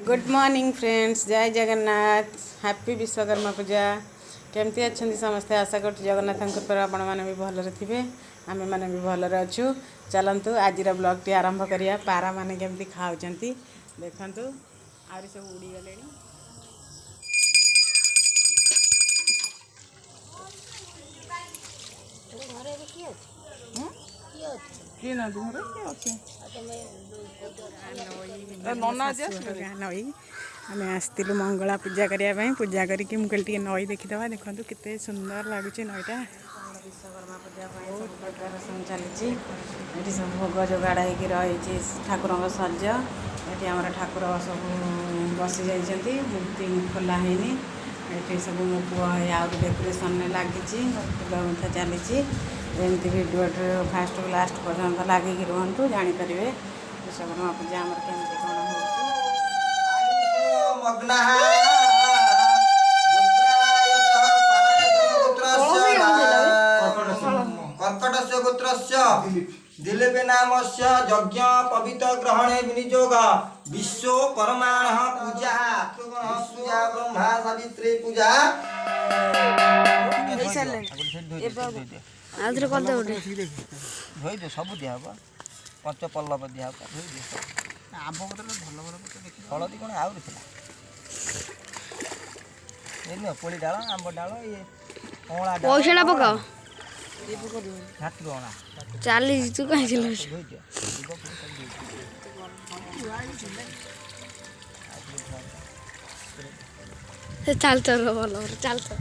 Good morning friends, जय Jagannath. Happy Vishwakarma पूजा। केमती अच्छा समस्ते आशा कर जगन्नाथ कृपा आपण मैंने भी भलरे थे, आम मैंने भी भलरे अच्छु। चलतु आज ब्लॉग टी आरंभ करिया। पारा मैंने केमती खाऊँ देखु, आहरी सब उड़ीगले। नई आम आसलु मंगला पूजा करने पूजा करके मुझे नई देखीदे। देखो केते सुंदर लगुच नईटा। विश्वकर्मा पूजा सब प्रकार चली सब भोग जोगाड़ रही ठाकुर सज। ये आम ठाकुर सब बसी जाती, मूर्ति खोला है ये सब मो पुआ आउ डेकोरेशन लगी फूल मत चली। एमती भिडियो फास्ट लास्ट पर्यंत लगिक रुहतु, जापर विश्वकर्मा पूजा आम केमती कौन कर्कटस्य गोत्रस्य दिलीप नामस्य यज्ञ पवित्र ग्रहणे विनियोग विश्वकर्माणः पूजा पूजा ब्रह्मा सावित्री पूजा सब दिया पंच पल्लव दिया आंब पत्र भल भल हलदी कौन आउरी पोली डाल आंब डाल ये पैसा पकाओ चालीस तू कहीं चल चल भल चल चल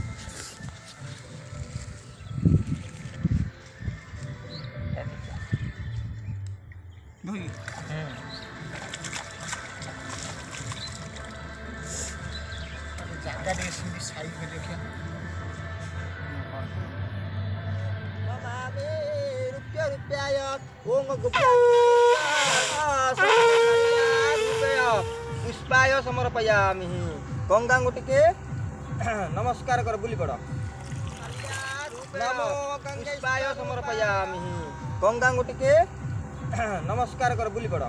पुष्पाय समर्पयामि। गंगा गुटिके नमस्कार कर बुली पड़। नमो पुष्पाय समर्पयामि। गंगा गुटिके नमस्कार कर बुली पड़।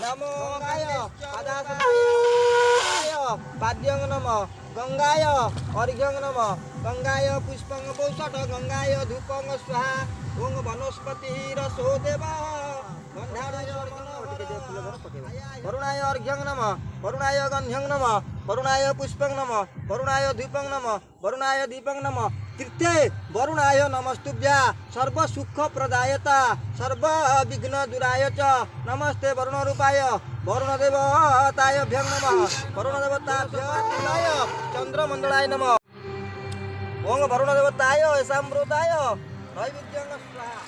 नमो पाद्यंग नम गंगाय अर्घ्यंग नम गंगाय पुष्पंग पौषट गंगाय धूपंग स्वाहा ओं वनस्पति रसो देव वरुणाय अर्घ्यंग नम वरुणाय गंध्यंग नम वरुणाय पुष्पंग नम वरुणाय धूपंग नम वरुणाय दीपंग नम तीर्थे वरुणाय नमस्तुभ्या सर्व सुख प्रदायता सर्व विघ्न दुराय च नमस्ते वरुण रूपाय वरुण देवताय भ्यं नमः वरुण देवताभ्याय चंद्रमंडलाय नमः ओं वरुण देवताय साम्प्रदाय नैवेद्यं स्वाहा।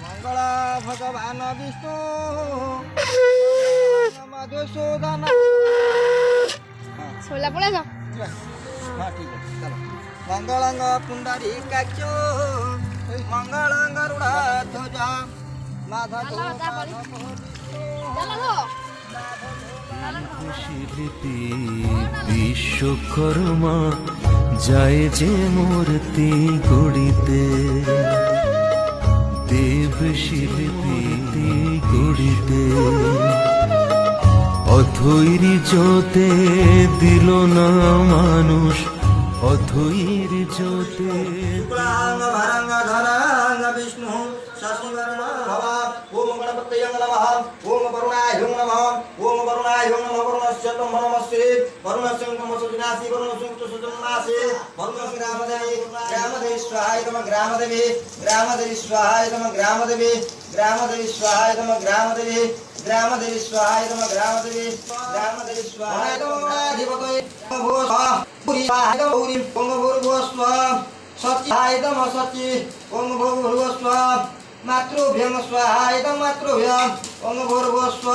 मंगल भगवान विष्णु मधुसूदन सोला पड़ा था। हाँ ठीक है चलो। मंगलांग पुंडरीकाक्ष मंगलांग रुणाध्वज माधव শিল্পী বিশ্বকর্মা যায় যে মূর্তি গড়িতে দেব শিল্পী গড়িতে অথৈরি জোতে দিল না মানুষ অথৈর জোতে शुक्लांग भरंग धरांग विष्णु शशिवर्ण भवा ओम गणपतये नमः ओम वरुणाय नमः ओम वरुणाय नमः वरुणस्य नमस्ते वरुणस्य नमस्ते वरुणस्य सुजन्मासे वरुणस्य ग्रामदेवी स्वाहाय नमः ग्रामदेवी स्वाहाय नमः ग्रामदेवी स्वाहाय नमः ग्रामदेवी स्वाहाय नमः ग्रामदेवी स्वाहाय नमः अधिपतये भूरि भूर्भुवस्व सचिहाय नमः सचि ओं भूर्भुवस्व मातृभ्यं स्वाहाय नमः मातृभ्यं ओं भूर्भुवस्व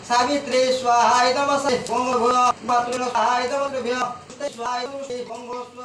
सावित्री स्वाहाय नमः ओं भूर्भुवस्व मातृभ्यं स्वाहाय नमः स्वाहाय ओं भूर्भुवस्व